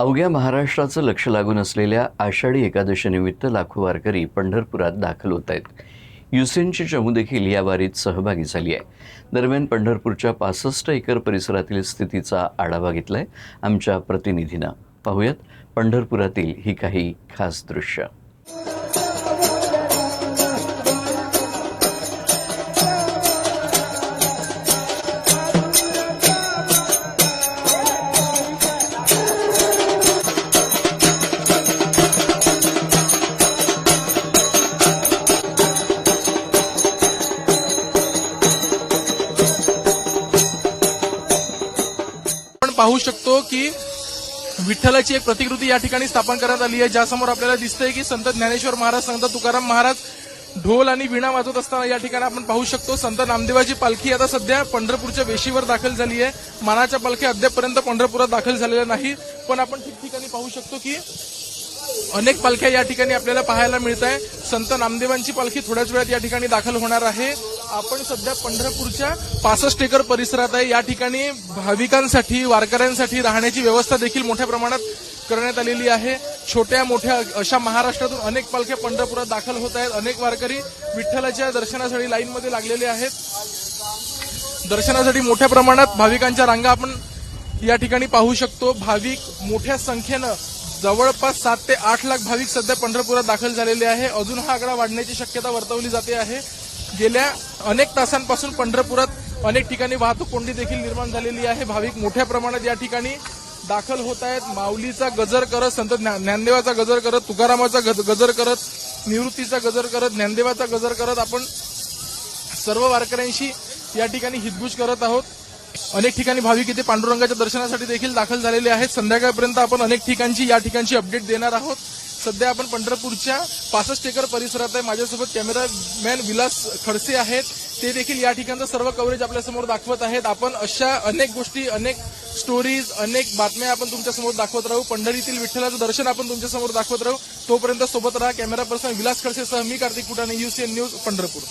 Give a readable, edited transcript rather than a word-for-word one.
अवघ्या महाराष्ट्राचं लक्ष लागून असलेल्या आषाढी एकादशीनिमित्त लाखो वारकरी पंढरपुरात दाखल होत आहेत. युसेनची चमू देखील या वारीत सहभागी झाली आहे. दरम्यान पंढरपूरच्या 65 एकर परिसरातील स्थितीचा आढावा घेतलाय आमच्या प्रतिनिधीनं. पाहूयात पंढरपुरातील ही काही खास दृश्य. पाहू शकतो की विठ्ठलाची एक प्रतिकृती या ठिकाणी स्थापन करण्यात आली आहे, ज्यासमोर आपल्याला दिसतंय की संत ज्ञानेश्वर महाराज, संत तुकाराम महाराज ढोल आणि वीणा वाजवत असताना या ठिकाणी आपण पाहू शकतो. संत नामदेवाची पालखी आता सध्या पंढरपूरच्या वेशीवर दाखल झाली आहे. मानाच्या पालखी अद्यापपर्यंत पंढरपुरात दाखल झालेल्या नाही, पण आपण ठिकठिकाणी पाहू शकतो की अनेक पालख्या या ठिकाणी आपल्याला पाहायला मिळत आहे. संत नामदेवांची पालखी थोड्याच वेळात या ठिकाणी दाखल होणार आहे. आपण सध्या पंढरपूरच्या 65 एकर परिसरात आहे. या ठिकाणी भाविकांसाठी, वारकऱ्यांसाठी राहण्याची व्यवस्था देखील मोठ्या प्रमाणात करण्यात आलेली आहे. छोट्या मोठ्या अशा महाराष्ट्रातून अनेक पालख्या पंढरपुरात दाखल होत आहेत. अनेक वारकरी विठ्ठलाच्या दर्शनासाठी लाईनमध्ये लागलेले आहेत. दर्शनासाठी मोठ्या प्रमाणात भाविकांच्या रांगा आपण या ठिकाणी पाहू शकतो. भाविक मोठ्या संख्येनं, जवळपास 7 ते 8 लाख भाविक सध्या पंढरपुरात दाखल झालेले आहे. अजून हा आकडा वाढण्याची शक्यता वर्तवली जाते आहे. गेल्या अनेक तासांपासून पंढरपुरात अनेक ठिकाणी वाहतूक कोंडी देखील निर्माण झालेली आहे. भाविक मोठ्या प्रमाणात या ठिकाणी दाखल होत आहेत. माऊलीचा गजर करत, संत ज्ञानदेवाचा गजर करत, तुकारामाचा गजर करत, निवृत्तीचा गजर करत, ज्ञानदेवाचा गजर करत आपण सर्व वारकऱ्यांशी या ठिकाणी हितगुज करत आहोत. अनेक ठिकाणी भाविक इथे पांडुरंगाच्या दर्शनासाठी देखील दाखल झालेले आहेत. संध्याकाळपर्यंत आपण अनेक ठिकाणची या ठिकाणची अपडेट देणार आहोत. सध्या आपण पंढरपूरच्या 65 एकर परिसरात आहे. माझ्यासोबत कॅमेरामॅन विलास खडसे आहेत. ते देखील या ठिकाणचं सर्व कव्हरेज आपल्यासमोर दाखवत आहेत. आपण अशा अनेक गोष्टी, अनेक स्टोरीज, अनेक बातम्या आपण तुमच्यासमोर दाखवत राहू. पंढरीतील विठ्ठलाचं दर्शन आपण तुमच्यासमोर दाखवत राहू. तोपर्यंत सोबत राहा. कॅमेरा पर्सन विलास खडसेसह मी कार्तिक कुटाणे, UCN न्यूज, पंढरपूर.